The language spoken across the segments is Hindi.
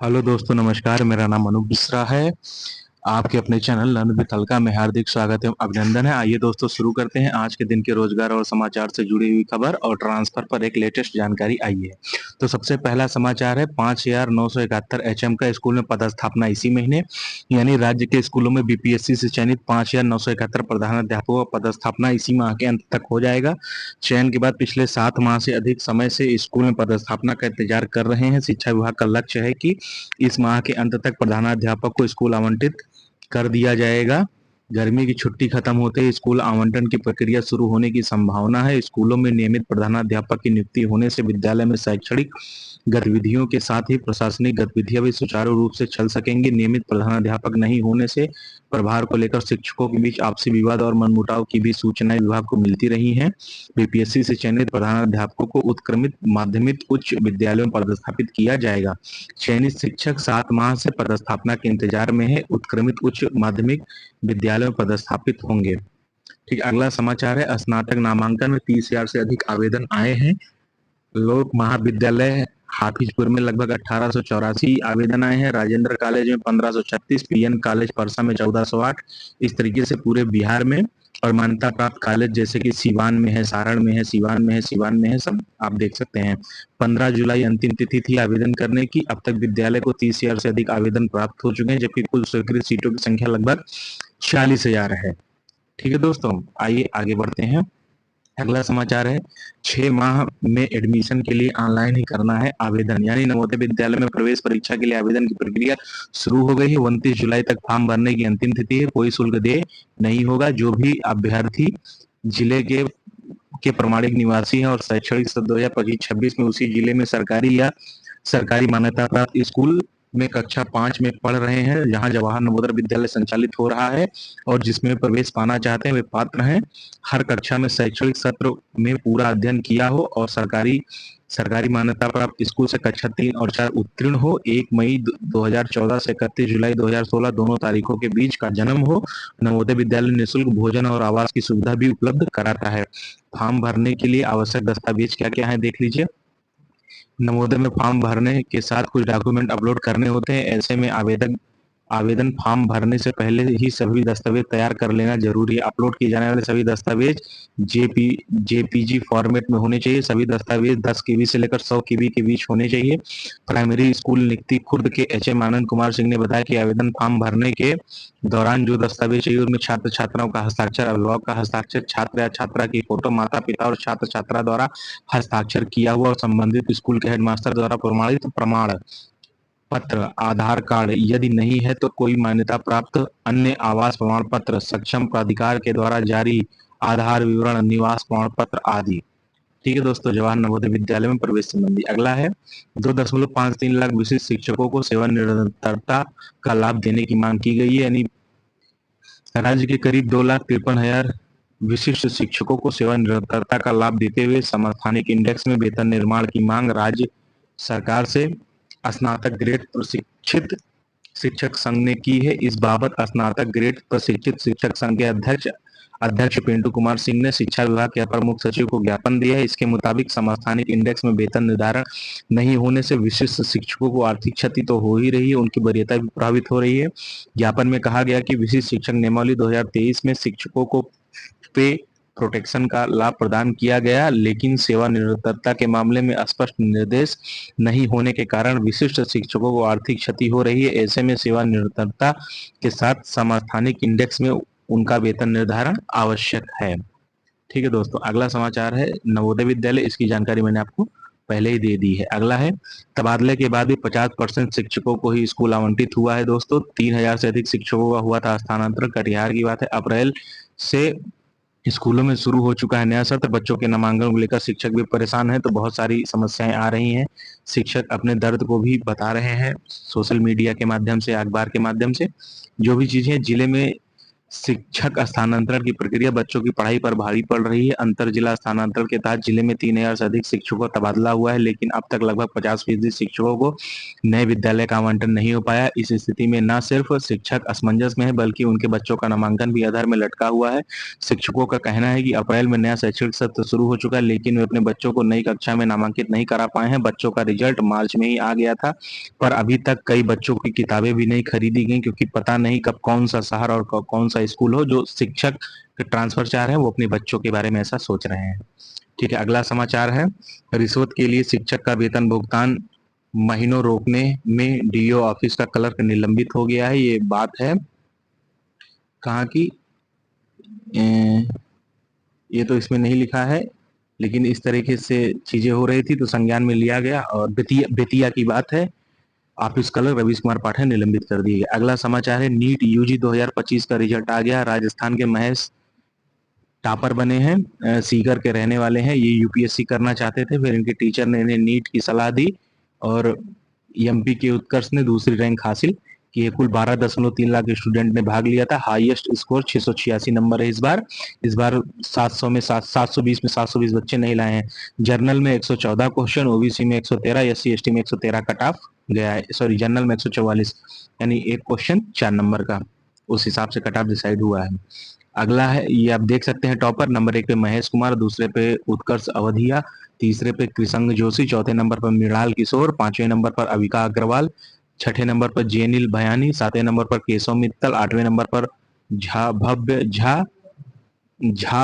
हेलो दोस्तों, नमस्कार। मेरा नाम अनूप मिश्रा है। आपके अपने चैनल लर्न विद अलका में हार्दिक स्वागत एवं अभिनंदन है। आइए दोस्तों, शुरू करते हैं आज के दिन के रोजगार और समाचार से जुड़ी हुई खबर और ट्रांसफर पर एक लेटेस्ट जानकारी आई है। तो सबसे पहला समाचार है 5,971 एचएम का स्कूल में पदस्थापना इसी महीने, यानी राज्य के स्कूलों में बीपीएससी से चयनित 5,971 प्रधानाध्यापकों का पदस्थापना इसी माह के अंत तक हो जाएगा। चयन के बाद पिछले 7 माह से अधिक समय से स्कूल में पदस्थापना का इंतजार कर रहे हैं। शिक्षा विभाग का लक्ष्य है कि इस माह के अंत तक प्रधानाध्यापक को स्कूल आवंटित कर दिया जाएगा। गर्मी की छुट्टी खत्म होते ही स्कूल आवंटन की प्रक्रिया शुरू होने की संभावना है। स्कूलों में नियमित प्रधानाध्यापक की नियुक्ति होने से विद्यालय में शैक्षणिक गतिविधियों के साथ ही प्रशासनिक गतिविधियां भी सुचारू रूप से चल सकेंगी। नियमित प्रधानाध्यापक नहीं होने से प्रभार को लेकर शिक्षकों के बीच आपसी विवाद और मनमुटाव की भी सूचनाएं विभाग को मिलती रही हैं। बीपीएससी से चयनित प्रधानाध्यापकों को उत्क्रमित माध्यमिक उच्च विद्यालयों में पदस्थापित किया जाएगा। चयनित शिक्षक 7 माह से पदस्थापना के इंतजार में है। उत्क्रमित उच्च माध्यमिक विद्यालयों में पदस्थापित होंगे। ठीक, अगला समाचार है स्नातक नामांकन में 30,000 से अधिक आवेदन आए हैं। लोक महाविद्यालय हाफिजपुर में लगभग 1884 आवेदन आए हैं। राजेंद्र कॉलेज में 1536, पीएन कॉलेज परसा में 1408। इस तरीके से पूरे बिहार में और मान्यता प्राप्त कॉलेज जैसे कि सिवान में है, सारण में है, सिवान में है, सब आप देख सकते हैं। 15 जुलाई अंतिम तिथि थी आवेदन करने की। अब तक विद्यालय को 30,000 से अधिक आवेदन प्राप्त हो चुके हैं, जबकि कुल स्वीकृत सीटों की संख्या लगभग 46,000 है। ठीक है दोस्तों, आइए आगे बढ़ते हैं। अगला समाचार है 6 माह में एडमिशन के लिए ऑनलाइन ही करना है आवेदन, यानी नवोदय विद्यालय में प्रवेश परीक्षा के लिए आवेदन की प्रक्रिया शुरू हो गई है। 29 जुलाई तक फॉर्म भरने की अंतिम तिथि है। कोई शुल्क दे नहीं होगा। जो भी अभ्यर्थी जिले के प्रमाणिक निवासी हैं और शैक्षणिक सत्र 2025-26 में उसी जिले में सरकारी या सरकारी मान्यता प्राप्त स्कूल में कक्षा 5 में पढ़ रहे हैं, जहां जवाहर नवोदय विद्यालय संचालित हो रहा है और जिसमें प्रवेश पाना चाहते हैं, वे पात्र हैं। हर कक्षा में शैक्षणिक सत्र में पूरा अध्ययन किया हो और सरकारी सरकारी मान्यता प्राप्त स्कूल से कक्षा 3 और 4 उत्तीर्ण हो। 1 मई 2014 से 31 जुलाई 2016 दोनों तारीखों के बीच का जन्म हो। नवोदय विद्यालय निःशुल्क भोजन और आवास की सुविधा भी उपलब्ध कराता है। फॉर्म भरने के लिए आवश्यक दस्तावेज क्या क्या है देख लीजिए। नवोदय में फॉर्म भरने के साथ कुछ डॉक्यूमेंट अपलोड करने होते हैं। ऐसे में आवेदन फॉर्म भरने से पहले ही सभी दस्तावेज तैयार कर लेना जरूरी है। अपलोड किए जाने वाले सभी दस्तावेज जेपीजी फॉर्मेट में होने चाहिए। सभी दस्तावेज 10 केबी से लेकर 100 केबी के बीच होने चाहिए। प्राइमरी स्कूल निक्ति खुर्द के एचएम आनंद कुमार सिंह ने बताया कि आवेदन फॉर्म भरने के दौरान जो दस्तावेज चाहिए उनमें छात्र छात्राओं का हस्ताक्षर, अभिभावक का हस्ताक्षर, छात्र या छात्रा की फोटो, माता पिता और छात्र छात्रा द्वारा हस्ताक्षर किया हुआ और संबंधित स्कूल के हेडमास्टर द्वारा प्रमाणित प्रमाण पत्र, आधार कार्ड यदि नहीं है तो कोई मान्यता प्राप्त अन्य आवास प्रमाण पत्र, सक्षम प्राधिकार के द्वारा जारी आधार विवरण, निवास प्रमाण पत्र आदि। ठीक है दोस्तों, जवाहर नवोदय विद्यालय में प्रवेश संबंधी अगला है 2.53 लाख विशिष्ट शिक्षकों को सेवा निरंतरता का लाभ देने की मांग की गई है। यानी राज्य के करीब 2,53,000 विशिष्ट शिक्षकों को सेवा निरंतरता का लाभ देते हुए समस्थानिक इंडेक्स में वेतन निर्माण की मांग राज्य सरकार से स्नातक ग्रेड प्रशिक्षित शिक्षक संघ ने की है। इस बाबत स्नातक ग्रेड प्रशिक्षित शिक्षक संघ के अध्यक्ष अध्यक्ष पिंटू कुमार सिंह ने शिक्षा विभाग के अपर मुख्य सचिव को ज्ञापन दिया है। इसके मुताबिक समस्थानिक इंडेक्स में वेतन निर्धारण नहीं होने से विशिष्ट शिक्षकों को आर्थिक क्षति तो हो ही रही है, उनकी वरीयता भी प्रभावित हो रही है। ज्ञापन में कहा गया कि विशिष्ट शिक्षक नियमावली 2023 में शिक्षकों को पे प्रोटेक्शन का लाभ प्रदान किया गया, लेकिन सेवा निरंतरता के मामले में स्पष्ट निर्देश नहीं होने के कारण विशिष्ट शिक्षकों को आर्थिक क्षति हो रही है। ऐसे में सेवा निरंतरता के साथ समस्थानिक इंडेक्स में उनका वेतन निर्धारण आवश्यक है। ठीक है दोस्तों, अगला समाचार है नवोदय विद्यालय, इसकी जानकारी मैंने आपको पहले ही दे दी है। अगला है तबादले के बाद भी 50% शिक्षकों को ही स्कूल आवंटित हुआ है। दोस्तों 3,000 से अधिक शिक्षकों का हुआ था स्थानांतरण। कटिहार की बात है। अप्रैल से स्कूलों में शुरू हो चुका है नया सत्र। बच्चों के नामांकन को लेकर शिक्षक भी परेशान हैं, तो बहुत सारी समस्याएं आ रही हैं। शिक्षक अपने दर्द को भी बता रहे हैं सोशल मीडिया के माध्यम से, अखबार के माध्यम से। जो भी चीजें जिले में शिक्षक स्थानांतरण की प्रक्रिया बच्चों की पढ़ाई पर भारी पड़ रही है। अंतर जिला स्थानांतरण के तहत जिले में 3000 से अधिक शिक्षकों का तबादला हुआ है, लेकिन अब तक लगभग 50% शिक्षकों को नए विद्यालय का आवंटन नहीं हो पाया। इस स्थिति में न सिर्फ शिक्षक असमंजस में है, बल्कि उनके बच्चों का नामांकन भी अधर में लटका हुआ है। शिक्षकों का कहना है कि अप्रैल में नया शैक्षणिक सत्र शुरू हो चुका है, लेकिन वे अपने बच्चों को नई कक्षा में नामांकित नहीं करा पाए हैं। बच्चों का रिजल्ट मार्च में ही आ गया था, पर अभी तक कई बच्चों की किताबें भी नहीं खरीदी गई, क्योंकि पता नहीं कब कौन सा शहर और कौन सा स्कूल हो जो शिक्षक ट्रांसफर चाह रहे हैं, वो अपने बच्चों के बारे में ऐसा सोच रहे हैं। ठीक है, अगला समाचार है, रिश्वत के लिए शिक्षक का वेतन भुगतान महीनों रोकने में डीओ ऑफिस का क्लर्क निलंबित हो गया है। ये बात है कहाँ की, ये तो इसमें नहीं लिखा है, लेकिन इस तरीके से चीजें हो रही थी तो संज्ञान में लिया गया। और बेतिया की बात है, ऑफिस क्लर्क रवीश कुमार पाठक निलंबित कर दिए गए। अगला समाचार है, नीट यूजी 2025 का रिजल्ट आ गया। राजस्थान के महेश टॉपर बने हैं, सीकर के रहने वाले हैं। ये यूपीएससी करना चाहते थे, फिर इनके टीचर ने इन्हें नीट की सलाह दी और एमपी के उत्कर्ष ने दूसरी रैंक हासिल की। कुल 12.3 लाख स्टूडेंट ने भाग लिया था। हाईएस्ट स्कोर 686 नंबर है इस बार 700 में 720 में 720 बच्चे नहीं लाए हैं। जर्नल में 114 क्वेश्चन, ओबीसी में 113, एससी एसटी में 113 कट ऑफ गया है। सॉरी, जनरल में 144, यानी एक क्वेश्चन 4 नंबर का, उस हिसाब से कट ऑफ डिसाइड हुआ है। अगला है, ये आप देख सकते हैं, टॉपर नंबर 1 पे महेश कुमार, दूसरे पे उत्कर्ष अवधिया, तीसरे पे कृषंग जोशी, चौथे नंबर पर मृणाल किशोर, पांचवें नंबर पर अविका अग्रवाल, छठे नंबर पर जेनिल भयानी, सातवें नंबर पर केशव मित्तल, आठवें नंबर पर झा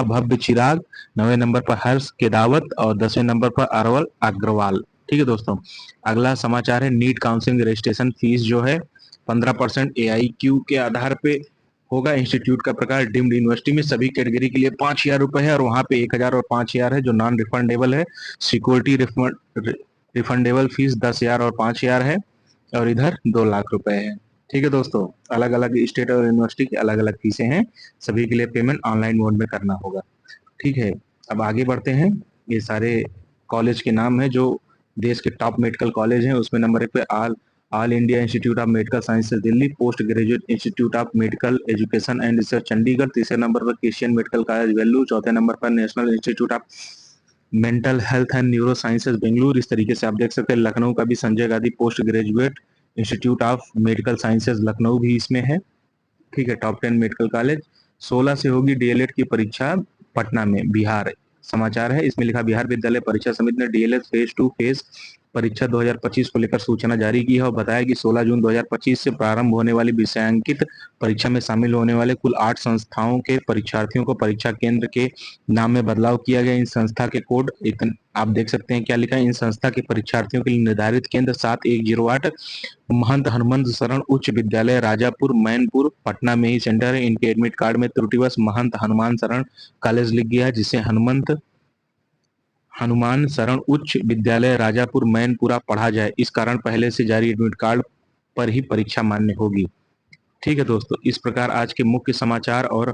भव्य चिराग, नौवें नंबर पर हर्ष केदावत और 10वें नंबर पर अरवल अग्रवाल। ठीक है दोस्तों, अगला समाचार है, नीट काउंसलिंग रजिस्ट्रेशन फीस जो है 15% AIQ के आधार पे होगा। इंस्टीट्यूट का प्रकार डीम्ड यूनिवर्सिटी में सभी कैटेगरी के लिए 5,000 रुपए है, और वहां पे 1,000 और 5,000 है जो नॉन रिफंडेबल है। सिक्योरिटी रिफंडेबल फीस 10,000 और 5,000 है, और इधर 2 लाख रुपए है। ठीक है दोस्तों, अलग अलग स्टेट और यूनिवर्सिटी की अलग अलग फीसें हैं, सभी के लिए पेमेंट ऑनलाइन मोड में करना होगा। ठीक है, अब आगे बढ़ते हैं। ये सारे कॉलेज के नाम है जो देश के टॉप मेडिकल कॉलेज हैं। उसमें नंबर 1 पे all India institute of medical sciences Delhi, post graduate institute of medical education and research Chandigarh, तीसरे नंबर पर क्रिश्चियन मेडिकल कॉलेज वेल्लू, चौथे नंबर पर national institute of mental health and neuro sciences Bengaluru. इस तरीके से आप देख सकते हैं, लखनऊ का भी Sanjay Gandhi post graduate institute of medical sciences Lucknow भी इसमें है। ठीक है, टॉप 10 मेडिकल कॉलेज। 16 से होगी डीएलएड की परीक्षा पटना में, बिहार समाचार है। इसमें लिखा, बिहार विद्यालय परीक्षा समिति ने डीएलएड फेज 2 फेज परीक्षा 2025 को लेकर सूचना जारी की है और बताया कि 16 जून 2025 से प्रारंभ होने वाली विषयांकित परीक्षा में शामिल होने वाले कुल 8 संस्थाओं के परीक्षार्थियों को परीक्षा केंद्र के नाम में बदलाव किया गया। इन संस्था के कोड आप देख सकते हैं क्या लिखा है। इन संस्था के परीक्षार्थियों के लिए निर्धारित केंद्र 7108 महंत हनुमंत शरण उच्च विद्यालय राजापुर मैनपुर पटना में ही सेंटर है। इनके एडमिट कार्ड में त्रुटिवश महंत हनुमान शरण कॉलेज लिख गया है, जिसे हनुमान शरण उच्च विद्यालय राजापुर मैनपुरा पढ़ा जाए। इस कारण पहले से जारी एडमिट कार्ड पर ही परीक्षा मान्य होगी। ठीक है दोस्तों, इस प्रकार आज के मुख्य समाचार और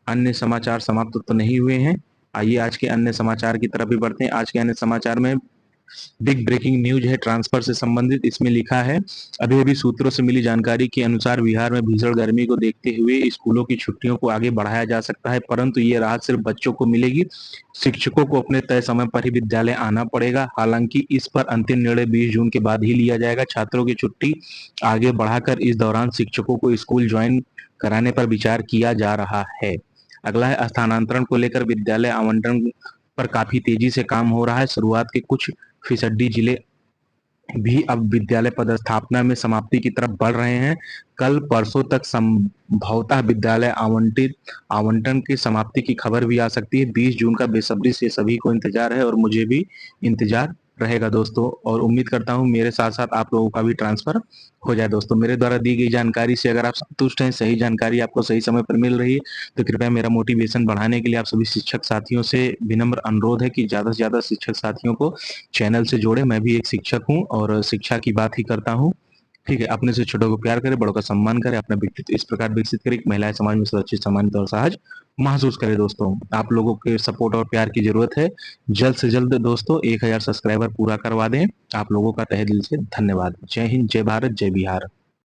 अन्य समाचार समाप्त तो नहीं हुए हैं। आइए आज के अन्य समाचार की तरफ भी बढ़ते हैं। आज के अन्य समाचार में बिग ब्रेकिंग न्यूज है ट्रांसफर से संबंधित। इसमें लिखा है, अभी अभी सूत्रों से मिली जानकारी के अनुसार बिहार में भीषण गर्मी को देखते हुए स्कूलों की छुट्टियों को आगे बढ़ाया जा सकता है, परंतु ये राहत सिर्फ बच्चों को मिलेगी। शिक्षकों को अपने तय समय पर ही विद्यालय आना पड़ेगा। हालांकि इस पर अंतिम निर्णय 20 जून के बाद ही लिया जाएगा। छात्रों की छुट्टी आगे बढ़ाकर इस दौरान शिक्षकों को स्कूल ज्वाइन कराने पर विचार किया जा रहा है। अगला है, स्थानांतरण को लेकर विद्यालय आवंटन पर काफी तेजी से काम हो रहा है। शुरुआत के कुछ फीसदी जिले भी अब विद्यालय पदस्थापना में समाप्ति की तरफ बढ़ रहे हैं। कल परसों तक संभवतः विद्यालय आवंटन की समाप्ति की खबर भी आ सकती है। 20 जून का बेसब्री से सभी को इंतजार है और मुझे भी इंतजार रहेगा दोस्तों, और उम्मीद करता हूं मेरे साथ साथ आप लोगों का भी ट्रांसफर हो जाए। दोस्तों, मेरे द्वारा दी गई जानकारी से अगर आप संतुष्ट हैं, सही जानकारी आपको सही समय पर मिल रही है, तो कृपया मेरा मोटिवेशन बढ़ाने के लिए आप सभी शिक्षक साथियों से विनम्र अनुरोध है कि ज्यादा से ज्यादा शिक्षक साथियों को चैनल से जोड़े। मैं भी एक शिक्षक हूँ और शिक्षा की बात ही करता हूँ। ठीक है, अपने से छोटों को प्यार करें, बड़ों का सम्मान करें, अपना व्यक्तित्व इस प्रकार विकसित करें कि महिलाएं समाज में सुरक्षित, सम्मानित और सहज महसूस करें। दोस्तों, आप लोगों के सपोर्ट और प्यार की जरूरत है। जल्द से जल्द दोस्तों 1000 सब्सक्राइबर पूरा करवा दें। आप लोगों का तहे दिल से धन्यवाद। जय हिंद, जय भारत, जय बिहार।